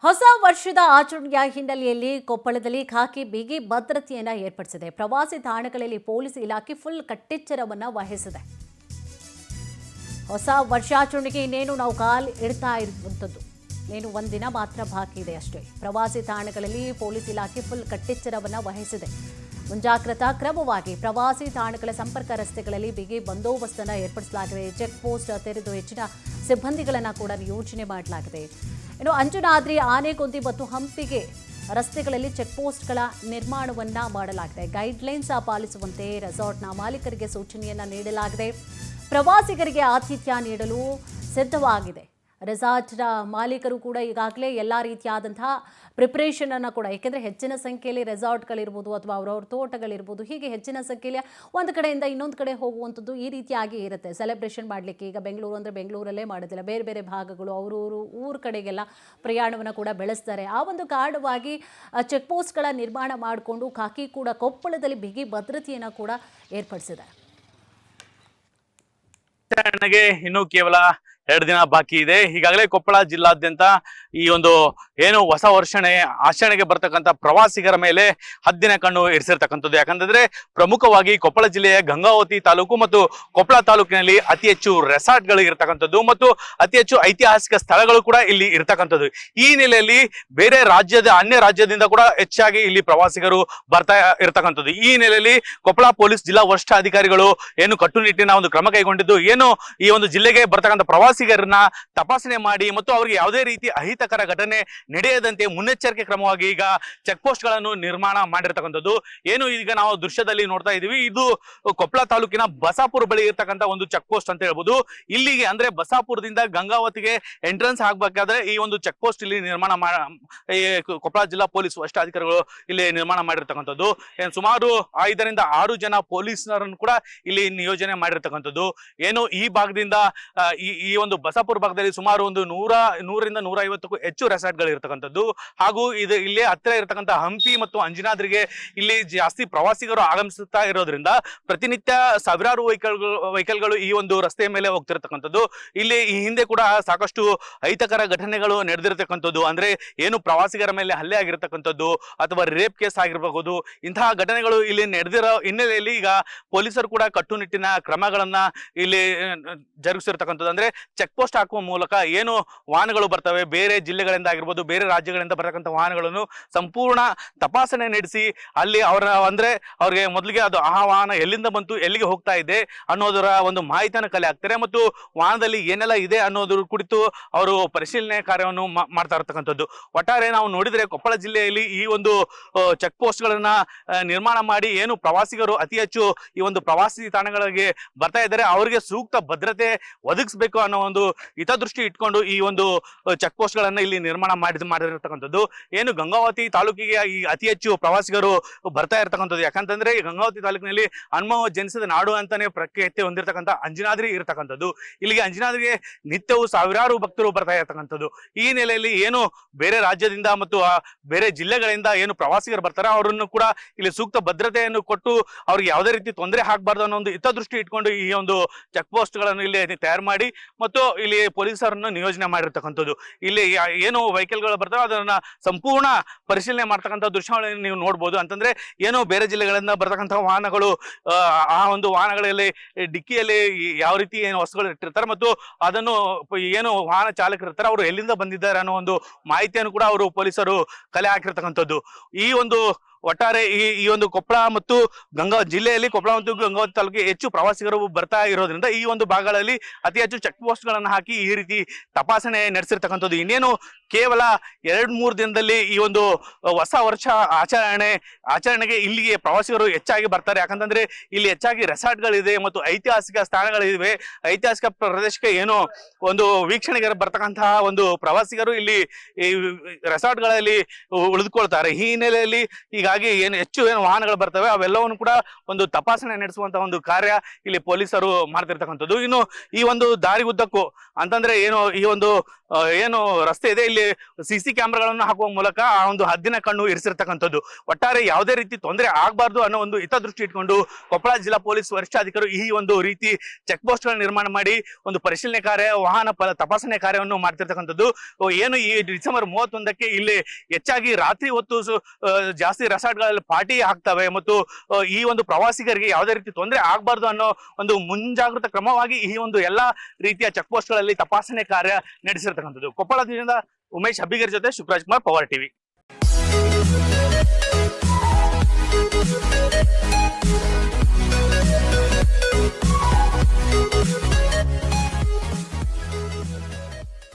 ಹೊಸ ವರ್ಷದ ಆಚರಣೆಯ ಹಿನ್ನೆಲೆಯಲ್ಲಿ ಕೊಪ್ಪಳದಲ್ಲಿ ಖಾಕಿ ಬಿಗಿ ಭದ್ರತೆಯನ್ನು ಏರ್ಪಡಿಸಿದೆ. ಪ್ರವಾಸಿ ತಾಣಗಳಲ್ಲಿ ಪೊಲೀಸ್ ಇಲಾಖೆ ಫುಲ್ ಕಟ್ಟೆಚ್ಚರವನ್ನು ವಹಿಸಿದೆ. ಹೊಸ ವರ್ಷಾಚರಣೆಗೆ ಇನ್ನೇನು ನಾವು ಕಾಲು ಇಡ್ತಾ ಇರುವಂಥದ್ದು, ಇನ್ನೇನು ಒಂದಿನ ಮಾತ್ರ ಬಾಕಿ ಇದೆ ಅಷ್ಟೇ. ಪ್ರವಾಸಿ ತಾಣಗಳಲ್ಲಿ ಪೊಲೀಸ್ ಇಲಾಖೆ ಫುಲ್ ಕಟ್ಟೆಚ್ಚರವನ್ನು ವಹಿಸಿದೆ. ಮುಂಜಾಗ್ರತಾ ಕ್ರಮವಾಗಿ ಪ್ರವಾಸಿ ತಾಣಗಳ ಸಂಪರ್ಕ ರಸ್ತೆಗಳಲ್ಲಿ ಬಿಗಿ ಬಂದೋಬಸ್ತನ್ನು ಏರ್ಪಡಿಸಲಾಗಿದೆ. ಚೆಕ್ ಪೋಸ್ಟ್ ತೆರೆದು ಹೆಚ್ಚಿನ ಸಿಬ್ಬಂದಿಗಳನ್ನು ಕೂಡ ನಿಯೋಜನೆ ಮಾಡಲಾಗಿದೆ. ಇನ್ನು ಅಂಜನಾದ್ರಿ, ಆನೆಗೊಂದಿ ಮತ್ತು ಹಂಪಿಗೆ ರಸ್ತೆಗಳಲ್ಲಿ ಚೆಕ್ ಪೋಸ್ಟ್ಗಳ ನಿರ್ಮಾಣವನ್ನ ಮಾಡಲಾಗಿದೆ. ಗೈಡ್ಲೈನ್ಸ್ ಪಾಲಿಸುವಂತೆ ರೆಸಾರ್ಟ್ನ ಮಾಲೀಕರಿಗೆ ಸೂಚನೆಯನ್ನ ನೀಡಲಾಗಿದೆ. ಪ್ರವಾಸಿಗರಿಗೆ ಆತಿಥ್ಯ ನೀಡಲು ಸಿದ್ಧವಾಗಿದೆ. ರೆಸಾರ್ಟ್ನ ಮಾಲೀಕರು ಕೂಡ ಈಗಾಗಲೇ ಎಲ್ಲ ರೀತಿಯಾದಂತಹ ಪ್ರಿಪ್ರೇಷನ್ ಅನ್ನು ಕೂಡ, ಏಕೆಂದರೆ ಹೆಚ್ಚಿನ ಸಂಖ್ಯೆಯಲ್ಲಿ ರೆಸಾರ್ಟ್ಗಳಿರ್ಬೋದು ಅಥವಾ ಅವರವ್ರ ತೋಟಗಳಿರ್ಬೋದು, ಹೀಗೆ ಹೆಚ್ಚಿನ ಸಂಖ್ಯೆಯಲ್ಲಿ ಒಂದು ಕಡೆಯಿಂದ ಇನ್ನೊಂದು ಕಡೆ ಹೋಗುವಂಥದ್ದು ಈ ರೀತಿಯಾಗಿ ಇರುತ್ತೆ. ಸೆಲೆಬ್ರೇಷನ್ ಮಾಡಲಿಕ್ಕೆ ಈಗ ಬೆಂಗಳೂರು ಅಂದರೆ ಬೆಂಗಳೂರಲ್ಲೇ ಮಾಡೋದಿಲ್ಲ, ಬೇರೆ ಬೇರೆ ಭಾಗಗಳು ಅವರವರು ಊರ ಕಡೆಗೆಲ್ಲ ಪ್ರಯಾಣವನ್ನು ಕೂಡ ಬೆಳೆಸ್ತಾರೆ. ಆ ಒಂದು ಕಾರಣವಾಗಿ ಚೆಕ್ ಪೋಸ್ಟ್ಗಳ ನಿರ್ಮಾಣ ಮಾಡಿಕೊಂಡು ಖಾಕಿ ಕೂಡ ಕೊಪ್ಪಳದಲ್ಲಿ ಬಿಗಿ ಭದ್ರತೆಯನ್ನು ಕೂಡ ಏರ್ಪಡಿಸಿದೆ. ಇನ್ನು ಕೇವಲ 2 ದಿನ ಬಾಕಿ ಇದೆ. ಈಗಾಗಲೇ ಕೊಪ್ಪಳ ಜಿಲ್ಲಾದ್ಯಂತ ಈ ಒಂದು ಏನು ಹೊಸ ಆಚರಣೆಗೆ ಬರ್ತಕ್ಕಂಥ ಪ್ರವಾಸಿಗರ ಮೇಲೆ ಹದ್ದಿನ ಕಣ್ಣು ಇರಿಸಿರ್ತಕ್ಕಂಥದ್ದು. ಯಾಕಂತಂದ್ರೆ ಪ್ರಮುಖವಾಗಿ ಕೊಪ್ಪಳ ಜಿಲ್ಲೆಯ ಗಂಗಾವತಿ ತಾಲೂಕು ಮತ್ತು ಕೊಪ್ಪಳ ತಾಲೂಕಿನಲ್ಲಿ ಅತಿ ಹೆಚ್ಚು ರೆಸಾರ್ಟ್ಗಳು ಇರ್ತಕ್ಕಂಥದ್ದು ಮತ್ತು ಅತಿ ಹೆಚ್ಚು ಐತಿಹಾಸಿಕ ಸ್ಥಳಗಳು ಕೂಡ ಇಲ್ಲಿ ಇರ್ತಕ್ಕಂಥದ್ದು. ಈ ನೆಲೆಯಲ್ಲಿ ಬೇರೆ ಅನ್ಯ ರಾಜ್ಯದಿಂದ ಕೂಡ ಹೆಚ್ಚಾಗಿ ಇಲ್ಲಿ ಪ್ರವಾಸಿಗರು ಬರ್ತಾ ಇರ್ತಕ್ಕಂಥದ್ದು. ಈ ನೆಲೆಯಲ್ಲಿ ಕೊಪ್ಪಳ ಪೊಲೀಸ್ ಜಿಲ್ಲಾ ವರಿಷ್ಠಾಧಿಕಾರಿಗಳು ಏನು ಕಟ್ಟುನಿಟ್ಟಿನ ಒಂದು ಕ್ರಮ ಕೈಗೊಂಡಿದ್ದು, ಏನು ಈ ಒಂದು ಜಿಲ್ಲೆಗೆ ಬರ್ತಕ್ಕಂಥ ಪ್ರವಾಸಿಗರನ್ನ ತಪಾಸಣೆ ಮಾಡಿ ಮತ್ತು ಅವರಿಗೆ ಯಾವುದೇ ರೀತಿ ಅಹಿತಕರ ಘಟನೆ ನಡೆಯದಂತೆ ಮುನ್ನೆಚ್ಚರಿಕೆ ಕ್ರಮವಾಗಿ ಈಗ ಚೆಕ್ ಪೋಸ್ಟ್ ಗಳನ್ನು ನಿರ್ಮಾಣ ಮಾಡಿರ್ತಕ್ಕಂಥದ್ದು. ಏನು ಈಗ ನಾವು ದೃಶ್ಯದಲ್ಲಿ ನೋಡ್ತಾ ಇದೀವಿ, ಇದು ಕೊಪ್ಪಳ ತಾಲೂಕಿನ ಬಸಾಪುರ ಬಳಿ ಇರ್ತಕ್ಕಂಥ ಒಂದು ಚೆಕ್ ಪೋಸ್ಟ್ ಅಂತ ಹೇಳ್ಬೋದು. ಇಲ್ಲಿಗೆ ಅಂದ್ರೆ ಬಸಾಪುರದಿಂದ ಗಂಗಾವತಿಗೆ ಎಂಟ್ರೆನ್ಸ್ ಆಗ್ಬೇಕಾದ್ರೆ ಈ ಒಂದು ಚೆಕ್ ಪೋಸ್ಟ್ ಇಲ್ಲಿ ನಿರ್ಮಾಣ ಕೊಪ್ಪಳ ಜಿಲ್ಲಾ ಪೊಲೀಸ್ ವರಿಷ್ಠಾಧಿಕಾರಿಗಳು ಇಲ್ಲಿ ನಿರ್ಮಾಣ ಮಾಡಿರ್ತಕ್ಕಂಥದ್ದು. ಸುಮಾರು 5 ರಿಂದ 6 ಜನ ಪೊಲೀಸರನ್ನು ಕೂಡ ಇಲ್ಲಿ ನಿಯೋಜನೆ ಮಾಡಿರ್ತಕ್ಕಂಥದ್ದು. ಏನು ಈ ಭಾಗದಿಂದ ಈ ಒಂದು ಬಸಾಪುರ ಭಾಗದಲ್ಲಿ ಸುಮಾರು ಒಂದು 100 ರಿಂದ 150ಕ್ಕೂ ಹೆಚ್ಚು ರೆಸಾರ್ಟ್ಗಳು ಇರ್ತಕ್ಕಂಥದ್ದು. ಹಾಗೂ ಇದು ಇಲ್ಲಿ ಹತ್ತಿರ ಇರತಕ್ಕಂಥ ಹಂಪಿ ಮತ್ತು ಅಂಜನಾದ್ರಿಗೆ ಇಲ್ಲಿ ಜಾಸ್ತಿ ಪ್ರವಾಸಿಗರು ಆಗಮಿಸುತ್ತಾ ಇರೋದ್ರಿಂದ ಪ್ರತಿನಿತ್ಯ ಸಾವಿರಾರು ವೆಹಿಕಲ್ಗಳು ಈ ಒಂದು ರಸ್ತೆಯ ಮೇಲೆ ಹೋಗ್ತಿರ್ತಕ್ಕಂಥದ್ದು. ಇಲ್ಲಿ ಈ ಹಿಂದೆ ಕೂಡ ಸಾಕಷ್ಟು ಅಹಿತಕರ ಘಟನೆಗಳು ನಡೆದಿರ್ತಕ್ಕಂಥದ್ದು. ಅಂದ್ರೆ ಏನು ಪ್ರವಾಸಿಗರ ಮೇಲೆ ಹಲ್ಲೆ ಆಗಿರ್ತಕ್ಕಂಥದ್ದು ಅಥವಾ ರೇಪ್ ಕೇಸ್ ಆಗಿರಬಹುದು, ಇಂತಹ ಘಟನೆಗಳು ಇಲ್ಲಿ ನಡೆದಿರೋ ಹಿನ್ನೆಲೆಯಲ್ಲಿ ಈಗ ಪೊಲೀಸರು ಕೂಡ ಕಟ್ಟುನಿಟ್ಟಿನ ಕ್ರಮಗಳನ್ನ ಇಲ್ಲಿ ಜರುಗಿಸಿರ್ತಕ್ಕಂಥದ್ದು. ಅಂದ್ರೆ ಚೆಕ್ ಪೋಸ್ಟ್ ಹಾಕುವ ಮೂಲಕ ಏನು ವಾಹನಗಳು ಬರ್ತವೆ, ಬೇರೆ ಜಿಲ್ಲೆಗಳಿಂದ ಆಗಿರ್ಬೋದು, ಬೇರೆ ರಾಜ್ಯಗಳಿಂದ ಬರ್ತಕ್ಕಂಥ ವಾಹನಗಳನ್ನು ಸಂಪೂರ್ಣ ತಪಾಸಣೆ ನಡೆಸಿ ಅಲ್ಲಿ ಅವ್ರಿಗೆ ಮೊದಲಿಗೆ ಅದು ಆ ವಾಹನ ಎಲ್ಲಿಂದ ಬಂತು, ಎಲ್ಲಿಗೆ ಹೋಗ್ತಾ ಇದೆ ಅನ್ನೋದರ ಒಂದು ಮಾಹಿತಿಯನ್ನು ಕಲೆ ಹಾಕ್ತಾರೆ ಮತ್ತು ವಾಹನದಲ್ಲಿ ಏನೆಲ್ಲ ಇದೆ ಅನ್ನೋದ್ರ ಕುರಿತು ಅವರು ಪರಿಶೀಲನೆ ಕಾರ್ಯವನ್ನು ಮಾಡ್ತಾ ಇರ್ತಕ್ಕಂಥದ್ದು. ಒಟ್ಟಾರೆ ನಾವು ನೋಡಿದ್ರೆ ಕೊಪ್ಪಳ ಜಿಲ್ಲೆಯಲ್ಲಿ ಈ ಒಂದು ಚೆಕ್ ಪೋಸ್ಟ್ ಗಳನ್ನ ನಿರ್ಮಾಣ ಮಾಡಿ ಏನು ಪ್ರವಾಸಿಗರು ಅತಿ ಹೆಚ್ಚು ಈ ಒಂದು ಪ್ರವಾಸಿ ತಾಣಗಳಿಗೆ ಬರ್ತಾ ಇದ್ದಾರೆ, ಅವರಿಗೆ ಸೂಕ್ತ ಭದ್ರತೆ ಒದಗಿಸಬೇಕು ಅನ್ನೋ ಒಂದು ಹಿತದೃಷ್ಟಿ ಇಟ್ಕೊಂಡು ಈ ಒಂದು ಚೆಕ್ ಪೋಸ್ಟ್ ಗಳನ್ನ ಇಲ್ಲಿ ನಿರ್ಮಾಣ ಮಾಡಿರ್ತಕ್ಕಂಥದ್ದು. ಏನು ಗಂಗಾವತಿ ತಾಲೂಕಿಗೆ ಈ ಅತಿ ಹೆಚ್ಚು ಪ್ರವಾಸಿಗರು ಬರ್ತಾ ಇರ್ತಕ್ಕಂಥದ್ದು. ಯಾಕಂತಂದ್ರೆ ಈ ಗಂಗಾವತಿ ತಾಲೂಕಿನಲ್ಲಿ ಹನುಮ ಜನಿಸಿದ ನಾಡು ಅಂತಾನೆ ಪ್ರಖ್ಯಾತಿ ಹೊಂದಿರತಕ್ಕಂಥ ಅಂಜನಾದ್ರಿ ಇರ್ತಕ್ಕಂಥದ್ದು. ಇಲ್ಲಿಗೆ ಅಂಜನಾದ್ರಿಗೆ ನಿತ್ಯವೂ ಸಾವಿರಾರು ಭಕ್ತರು ಬರ್ತಾ ಇರ್ತಕ್ಕಂಥದ್ದು. ಈ ನೆಲೆಯಲ್ಲಿ ಏನು ಬೇರೆ ರಾಜ್ಯದಿಂದ ಮತ್ತು ಬೇರೆ ಜಿಲ್ಲೆಗಳಿಂದ ಏನು ಪ್ರವಾಸಿಗರು ಬರ್ತಾರೆ ಅವರನ್ನು ಕೂಡ ಇಲ್ಲಿ ಸೂಕ್ತ ಭದ್ರತೆಯನ್ನು ಕೊಟ್ಟು ಅವ್ರಿಗೆ ಯಾವುದೇ ರೀತಿ ತೊಂದರೆ ಆಗಬಾರ್ದು ಅನ್ನೋ ಒಂದು ಹಿತದೃಷ್ಟಿ ಇಟ್ಕೊಂಡು ಈ ಒಂದು ಚೆಕ್ ಪೋಸ್ಟ್ ಗಳನ್ನು ಇಲ್ಲಿ ತಯಾರು ಮಾಡಿ ಮತ್ತು ಇಲ್ಲಿ ಪೊಲೀಸರನ್ನು ನಿಯೋಜನೆ ಮಾಡಿರ್ತಕ್ಕಂಥದ್ದು. ಇಲ್ಲಿ ಏನು ವೆಹಿಕಲ್ಗಳು ಬರ್ತವೆ ಅದನ್ನ ಸಂಪೂರ್ಣ ಪರಿಶೀಲನೆ ಮಾಡ್ತಕ್ಕಂಥ ದೃಶ್ಯಗಳನ್ನು ನೀವು ನೋಡ್ಬೋದು. ಅಂತಂದ್ರೆ ಏನು ಬೇರೆ ಜಿಲ್ಲೆಗಳಿಂದ ಬರ್ತಕ್ಕಂಥ ವಾಹನಗಳು ಆ ಒಂದು ವಾಹನಗಳಲ್ಲಿ ಡಿಕ್ಕಿಯಲ್ಲಿ ಯಾವ ರೀತಿ ಏನು ವಸ್ತುಗಳು ಇಟ್ಟಿರ್ತಾರೆ ಮತ್ತು ಅದನ್ನು ಏನು ವಾಹನ ಚಾಲಕರು ಇರ್ತಾರೆ ಅವರು ಎಲ್ಲಿಂದ ಬಂದಿದ್ದಾರೆ ಅನ್ನೋ ಒಂದು ಮಾಹಿತಿಯನ್ನು ಕೂಡ ಅವರು ಪೊಲೀಸರು ಕಲೆ ಹಾಕಿರ್ತಕ್ಕಂಥದ್ದು. ಈ ಒಂದು ಒಟ್ಟಾರೆ ಈ ಒಂದು ಕೊಪ್ಪಳ ಮತ್ತು ಜಿಲ್ಲೆಯಲ್ಲಿ ಕೊಪ್ಪಳ ಮತ್ತು ಗಂಗಾವತಿ ತಾಲೂಕಿಗೆ ಹೆಚ್ಚು ಪ್ರವಾಸಿಗರು ಬರ್ತಾ ಇರೋದ್ರಿಂದ ಈ ಒಂದು ಭಾಗಗಳಲ್ಲಿ ಅತಿ ಹೆಚ್ಚು ಚೆಕ್ ಪೋಸ್ಟ್ ಗಳನ್ನ ಹಾಕಿ ಈ ರೀತಿ ತಪಾಸಣೆ ನಡೆಸಿರ್ತಕ್ಕಂಥದ್ದು. ಇನ್ನೇನು ಕೇವಲ 2-3 ದಿನದಲ್ಲಿ ಈ ಒಂದು ಹೊಸ ವರ್ಷ ಆಚರಣೆಗೆ ಇಲ್ಲಿಗೆ ಪ್ರವಾಸಿಗರು ಹೆಚ್ಚಾಗಿ ಬರ್ತಾರೆ. ಯಾಕಂತಂದ್ರೆ ಇಲ್ಲಿ ಹೆಚ್ಚಾಗಿ ರೆಸಾರ್ಟ್ಗಳಿದೆ ಮತ್ತು ಐತಿಹಾಸಿಕ ಸ್ಥಾನಗಳಿವೆ. ಐತಿಹಾಸಿಕ ಪ್ರದೇಶಕ್ಕೆ ಏನು ಒಂದು ವೀಕ್ಷಣೆಗೆ ಬರ್ತಕ್ಕಂತಹ ಒಂದು ಪ್ರವಾಸಿಗರು ಇಲ್ಲಿ ರೆಸಾರ್ಟ್ಗಳಲ್ಲಿ ಉಳಿದುಕೊಳ್ತಾರೆ. ಈ ಹಿನ್ನೆಲೆಯಲ್ಲಿ ಈಗ ಹೀಗಾಗಿ ಏನು ಹೆಚ್ಚು ವಾಹನಗಳು ಬರ್ತವೆ ಅವೆಲ್ಲವನ್ನು ಕೂಡ ಒಂದು ತಪಾಸಣೆ ನಡೆಸುವಂತ ಒಂದು ಕಾರ್ಯ ಇಲ್ಲಿ ಪೊಲೀಸರು ಮಾಡ್ತಿರ್ತಕ್ಕಂಥದ್ದು. ಇನ್ನು ಈ ಒಂದು ದಾರಿ ಉದ್ದಕ್ಕೂ ಅಂತಂದ್ರೆ ಈ ಒಂದು ಏನು ರಸ್ತೆ ಇದೆ ಇಲ್ಲಿ CC ಕ್ಯಾಮೆರಾಗಳನ್ನು ಹಾಕುವ ಮೂಲಕ ಆ ಒಂದು ಹದ್ದಿನ ಕಣ್ಣು ಇರಿಸಿರ್ತಕ್ಕಂಥದ್ದು. ಒಟ್ಟಾರೆ ಯಾವುದೇ ರೀತಿ ತೊಂದರೆ ಆಗಬಾರ್ದು ಅನ್ನೋ ಒಂದು ಹಿತದೃಷ್ಟಿ ಇಟ್ಕೊಂಡು ಕೊಪ್ಪಳ ಜಿಲ್ಲಾ ಪೊಲೀಸ್ ವರಿಷ್ಠಾಧಿಕಾರಿ ಈ ಒಂದು ರೀತಿ ಚೆಕ್ ಪೋಸ್ಟ್ ಗಳ ನಿರ್ಮಾಣ ಮಾಡಿ ಒಂದು ಪರಿಶೀಲನೆ ಕಾರ್ಯ, ವಾಹನ ತಪಾಸಣೆ ಕಾರ್ಯವನ್ನು ಮಾಡ್ತಿರ್ತಕ್ಕಂಥದ್ದು. ಏನು ಈ ಡಿಸೆಂಬರ್ 31ಕ್ಕೆ ಇಲ್ಲಿ ಹೆಚ್ಚಾಗಿ ರಾತ್ರಿ ಹೊತ್ತು ಜಾಸ್ತಿ ರೆಸಾರ್ಟ್ಗಳಲ್ಲಿ ಪಾರ್ಟಿ ಆಗ್ತವೆ ಮತ್ತು ಈ ಒಂದು ಪ್ರವಾಸಿಗರಿಗೆ ಯಾವುದೇ ರೀತಿ ತೊಂದರೆ ಆಗಬಾರ್ದು ಅನ್ನೋ ಒಂದು ಮುಂಜಾಗೃತ ಕ್ರಮವಾಗಿ ಈ ಒಂದು ಎಲ್ಲಾ ರೀತಿಯ ಚೆಕ್ ಪೋಸ್ಟ್ ಗಳಲ್ಲಿ ತಪಾಸಣೆ ಕಾರ್ಯ ನಡೆಸಿರ್ತಕ್ಕಂಥದ್ದು. ಕೊಪ್ಪಳದಿಂದ ಉಮೇಶ್ ಹಬ್ಬಿಗೇರ್ ಜೊತೆ ಶಿವರಾಜ್ ಕುಮಾರ್, ಪವರ್ ಟಿವಿ.